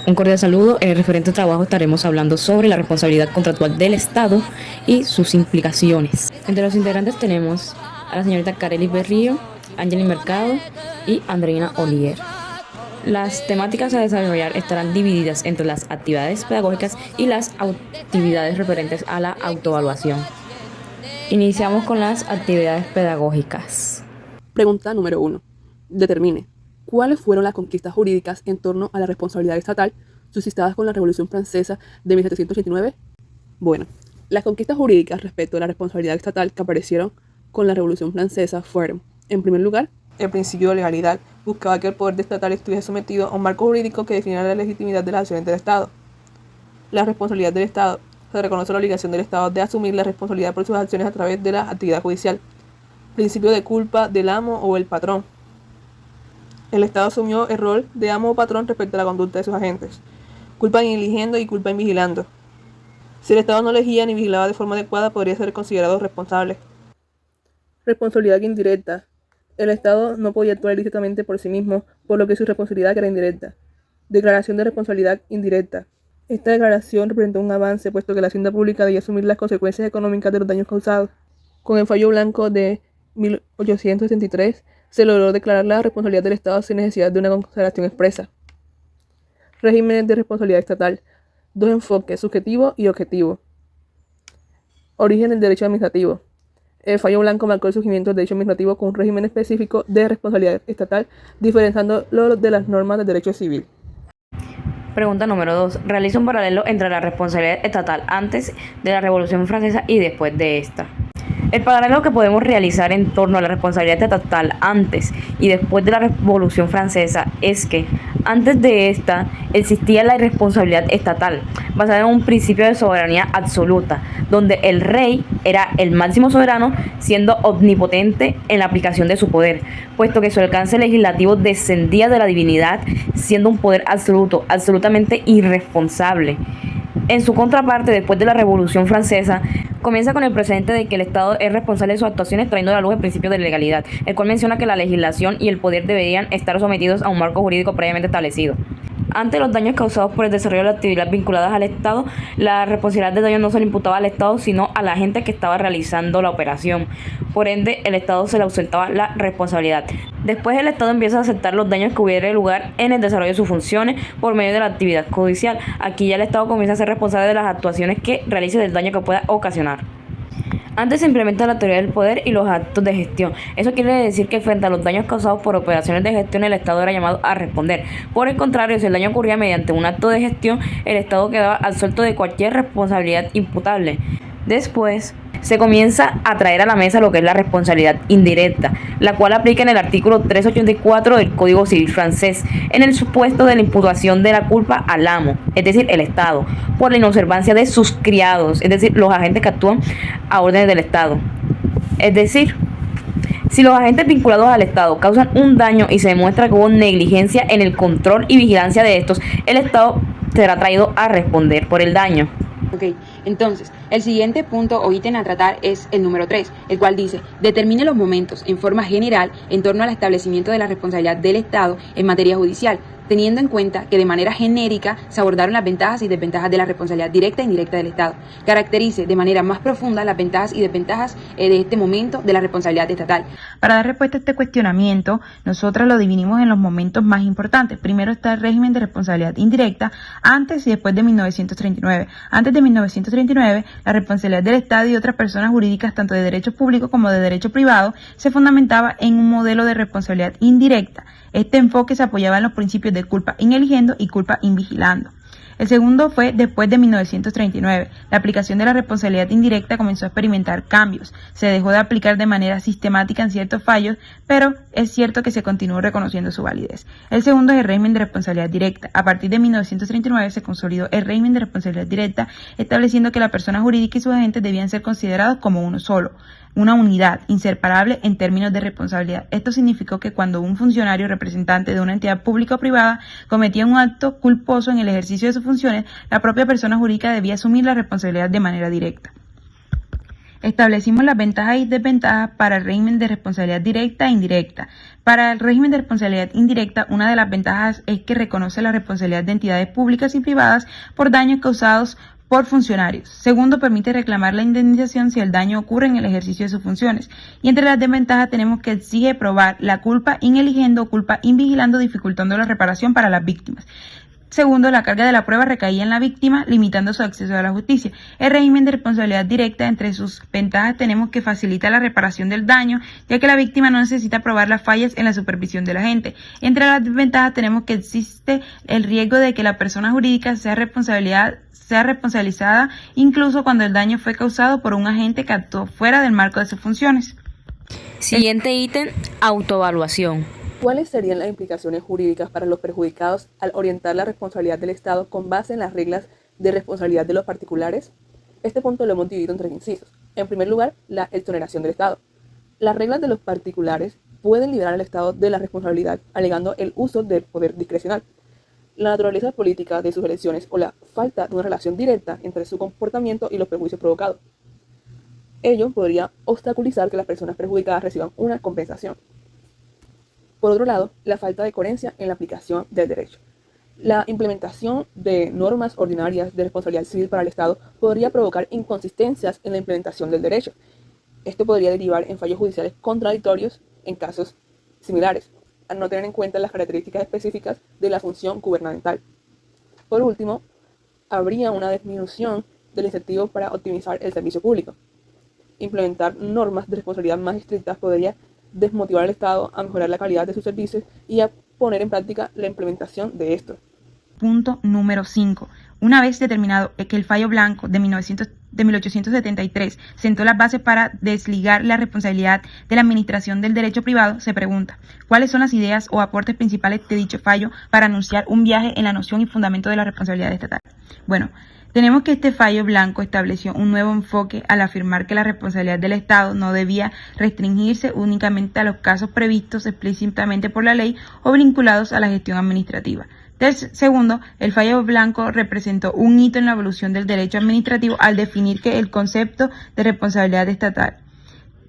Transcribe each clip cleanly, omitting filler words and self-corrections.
Un cordial saludo. En el referente trabajo estaremos hablando sobre la responsabilidad contractual del Estado y sus implicaciones. Entre los integrantes tenemos a la señorita Karely Berrío, Angeli Mercado y Andreina Olier. Las temáticas a desarrollar estarán divididas entre las actividades pedagógicas y las actividades referentes a la autoevaluación. Iniciamos con las actividades pedagógicas. Pregunta número 1. Determine cuáles fueron las conquistas jurídicas en torno a la responsabilidad estatal suscitadas con la Revolución Francesa de 1789. Bueno, las conquistas jurídicas respecto a la responsabilidad estatal que aparecieron con la Revolución Francesa fueron, en primer lugar, el principio de legalidad. Buscaba que el poder estatal estuviese sometido a un marco jurídico que definiera la legitimidad de las acciones del Estado. La responsabilidad del Estado. Se reconoce la obligación del Estado de asumir la responsabilidad por sus acciones a través de la actividad judicial. Principio de culpa del amo o el patrón. El Estado asumió el rol de amo o patrón respecto a la conducta de sus agentes. Culpa en eligiendo y culpa en vigilando. Si el Estado no elegía ni vigilaba de forma adecuada, podría ser considerado responsable. Responsabilidad indirecta. El Estado no podía actuar ilícitamente por sí mismo, por lo que su responsabilidad era indirecta. Declaración de responsabilidad indirecta. Esta declaración representó un avance, puesto que la hacienda pública debía asumir las consecuencias económicas de los daños causados. Con el fallo blanco de 1863, se logró declarar la responsabilidad del Estado sin necesidad de una consideración expresa. Regímenes de responsabilidad estatal. Dos enfoques, subjetivo y objetivo. Origen del derecho administrativo. El fallo blanco marcó el surgimiento del derecho administrativo con un régimen específico de responsabilidad estatal, diferenciándolo de las normas del derecho civil. Pregunta número 2. Realiza un paralelo entre la responsabilidad estatal antes de la Revolución Francesa y después de esta. El paralelo que podemos realizar en torno a la responsabilidad estatal antes y después de la Revolución Francesa es que antes de esta existía la irresponsabilidad estatal, basada en un principio de soberanía absoluta, donde el rey era el máximo soberano, siendo omnipotente en la aplicación de su poder, puesto que su alcance legislativo descendía de la divinidad, siendo un poder absoluto, absolutamente irresponsable. En su contraparte, después de la Revolución Francesa, comienza con el precedente de que el Estado es responsable de sus actuaciones, trayendo a la luz el principio de legalidad, el cual menciona que la legislación y el poder deberían estar sometidos a un marco jurídico previamente establecido. Ante los daños causados por el desarrollo de la actividad vinculadas al Estado, la responsabilidad de daño no se le imputaba al Estado, sino a la gente que estaba realizando la operación. Por ende, el Estado se le ausentaba la responsabilidad. Después, el Estado empieza a aceptar los daños que hubiera lugar en el desarrollo de sus funciones por medio de la actividad judicial. Aquí ya el Estado comienza a ser responsable de las actuaciones que realice del daño que pueda ocasionar. Antes se implementa la teoría del poder y los actos de gestión. Eso quiere decir que frente a los daños causados por operaciones de gestión, el Estado era llamado a responder. Por el contrario, si el daño ocurría mediante un acto de gestión, el Estado quedaba absuelto de cualquier responsabilidad imputable. Después, se comienza a traer a la mesa lo que es la responsabilidad indirecta, la cual aplica en el artículo 384 del Código Civil francés, en el supuesto de la imputación de la culpa al amo, es decir, el Estado, por la inobservancia de sus criados, es decir, los agentes que actúan a órdenes del Estado. Es decir, si los agentes vinculados al Estado causan un daño y se demuestra que hubo negligencia en el control y vigilancia de estos, el Estado será traído a responder por el daño. Ok, entonces, el siguiente punto o ítem a tratar es el número 3, el cual dice, determine los momentos en forma general en torno al establecimiento de la responsabilidad del Estado en materia judicial, teniendo en cuenta que de manera genérica se abordaron las ventajas y desventajas de la responsabilidad directa e indirecta del Estado. Caracterice de manera más profunda las ventajas y desventajas de este momento de la responsabilidad estatal. Para dar respuesta a este cuestionamiento, nosotros lo dividimos en los momentos más importantes. Primero está el régimen de responsabilidad indirecta antes y después de 1939. Antes de 1939, la responsabilidad del Estado y otras personas jurídicas, tanto de derecho público como de derecho privado, se fundamentaba en un modelo de responsabilidad indirecta. Este enfoque se apoyaba en los principios de culpa in eligiendo y culpa in vigilando. El segundo fue después de 1939. La aplicación de la responsabilidad indirecta comenzó a experimentar cambios. Se dejó de aplicar de manera sistemática en ciertos fallos, pero es cierto que se continuó reconociendo su validez. El segundo es el régimen de responsabilidad directa. A partir de 1939 se consolidó el régimen de responsabilidad directa, estableciendo que la persona jurídica y sus agentes debían ser considerados como uno solo, una unidad inseparable en términos de responsabilidad. Esto significó que cuando un funcionario representante de una entidad pública o privada cometía un acto culposo en el ejercicio de sus funciones, la propia persona jurídica debía asumir la responsabilidad de manera directa. establecimos las ventajas y desventajas para el régimen de responsabilidad directa e indirecta. Para el régimen de responsabilidad indirecta, una de las ventajas es que reconoce la responsabilidad de entidades públicas y privadas por daños causados por funcionarios. Segundo, permite reclamar la indemnización si el daño ocurre en el ejercicio de sus funciones. Y entre las desventajas tenemos que exige probar la culpa ineligiendo o culpa invigilando, dificultando la reparación para las víctimas. Segundo, la carga de la prueba recaía en la víctima, limitando su acceso a la justicia. El régimen de responsabilidad directa, entre sus ventajas tenemos que facilita la reparación del daño, ya que la víctima no necesita probar las fallas en la supervisión del agente. Entre las desventajas tenemos que existe el riesgo de que la persona jurídica sea responsabilizada incluso cuando el daño fue causado por un agente que actuó fuera del marco de sus funciones. Siguiente ítem, autoevaluación. ¿Cuáles serían las implicaciones jurídicas para los perjudicados al orientar la responsabilidad del Estado con base en las reglas de responsabilidad de los particulares? Este punto lo hemos dividido en 3 incisos. En primer lugar, la exoneración del Estado. Las reglas de los particulares pueden liberar al Estado de la responsabilidad alegando el uso del poder discrecional, la naturaleza política de sus elecciones o la falta de una relación directa entre su comportamiento y los perjuicios provocados. Ello podría obstaculizar que las personas perjudicadas reciban una compensación. Por otro lado, la falta de coherencia en la aplicación del derecho. La implementación de normas ordinarias de responsabilidad civil para el Estado podría provocar inconsistencias en la implementación del derecho. Esto podría derivar en fallos judiciales contradictorios en casos similares, al no tener en cuenta las características específicas de la función gubernamental. Por último, habría una disminución del incentivo para optimizar el servicio público. Implementar normas de responsabilidad más estrictas podría desmotivar al Estado a mejorar la calidad de sus servicios y a poner en práctica la implementación de estos. Punto número 5. Una vez determinado que el fallo blanco de 1873 sentó las bases para desligar la responsabilidad de la administración del derecho privado, se pregunta, ¿cuáles son las ideas o aportes principales de dicho fallo para anunciar un viaje en la noción y fundamento de la responsabilidad estatal? Bueno, tenemos que este fallo blanco estableció un nuevo enfoque al afirmar que la responsabilidad del Estado no debía restringirse únicamente a los casos previstos explícitamente por la ley o vinculados a la gestión administrativa. Segundo, el fallo blanco representó un hito en la evolución del derecho administrativo al definir que el concepto de responsabilidad estatal.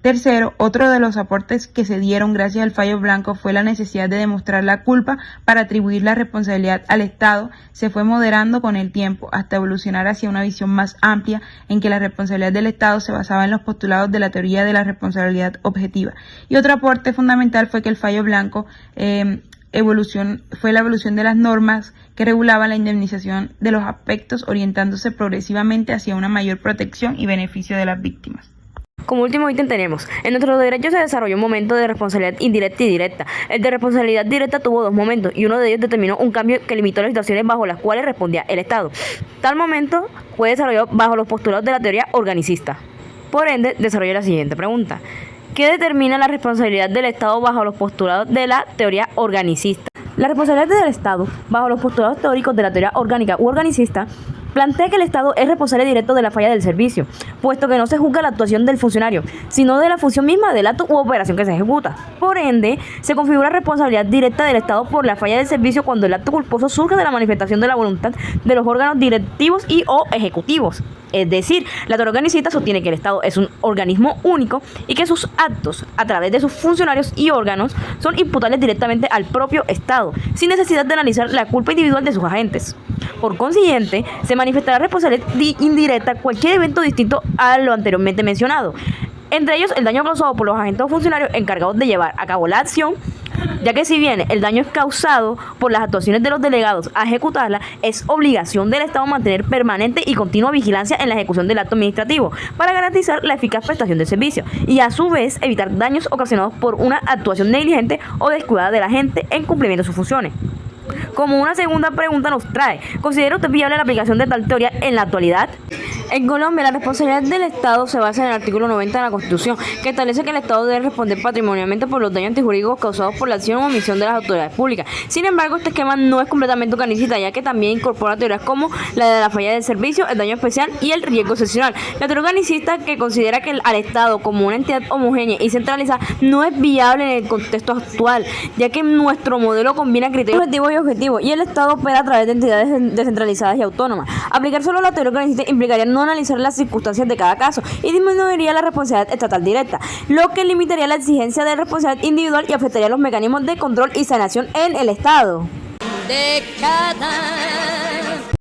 Tercero, otro de los aportes que se dieron gracias al fallo blanco fue la necesidad de demostrar la culpa para atribuir la responsabilidad al Estado. Se fue moderando con el tiempo hasta evolucionar hacia una visión más amplia en que la responsabilidad del Estado se basaba en los postulados de la teoría de la responsabilidad objetiva. Y otro aporte fundamental fue que el fallo blanco fue la evolución de las normas que regulaban la indemnización de los aspectos, orientándose progresivamente hacia una mayor protección y beneficio de las víctimas. Como último ítem tenemos, en nuestro derecho se desarrolló un momento de responsabilidad indirecta y directa. El de responsabilidad directa tuvo 2 momentos y uno de ellos determinó un cambio que limitó las situaciones bajo las cuales respondía el Estado. Tal momento fue desarrollado bajo los postulados de la teoría organicista. Por ende, desarrolló la siguiente pregunta. ¿Qué determina la responsabilidad del Estado bajo los postulados de la teoría organicista? La responsabilidad del Estado bajo los postulados teóricos de la teoría orgánica u organicista plantea que el Estado es responsable directo de la falla del servicio, puesto que no se juzga la actuación del funcionario, sino de la función misma del acto u operación que se ejecuta. Por ende, se configura responsabilidad directa del Estado por la falla del servicio cuando el acto culposo surge de la manifestación de la voluntad de los órganos directivos y o ejecutivos. Es decir, la teoría organicista sostiene que el Estado es un organismo único y que sus actos, a través de sus funcionarios y órganos, son imputables directamente al propio Estado, sin necesidad de analizar la culpa individual de sus agentes. Por consiguiente, se manifestará responsabilidad indirecta cualquier evento distinto a lo anteriormente mencionado. Entre ellos, el daño causado por los agentes o funcionarios encargados de llevar a cabo la acción, ya que si bien el daño es causado por las actuaciones de los delegados a ejecutarla, es obligación del Estado mantener permanente y continua vigilancia en la ejecución del acto administrativo para garantizar la eficaz prestación del servicio y a su vez evitar daños ocasionados por una actuación negligente o descuidada del agente en cumplimiento de sus funciones. Como una segunda pregunta nos trae, ¿considera usted viable la aplicación de tal teoría en la actualidad? En Colombia, la responsabilidad del Estado se basa en el artículo 90 de la Constitución, que establece que el Estado debe responder patrimonialmente por los daños antijurídicos causados por la acción o omisión de las autoridades públicas. Sin embargo, este esquema no es completamente organicista, ya que también incorpora teorías como la de la falla del servicio, el daño especial y el riesgo excepcional. La teoría organicista, que considera que al Estado como una entidad homogénea y centralizada no es viable en el contexto actual, ya que nuestro modelo combina criterios objetivos y objetivos, y el Estado opera a través de entidades descentralizadas y autónomas. Aplicar solo la teoría organicista implicaría no analizar las circunstancias de cada caso y disminuiría la responsabilidad estatal directa, lo que limitaría la exigencia de responsabilidad individual y afectaría los mecanismos de control y sanación en el Estado. De cada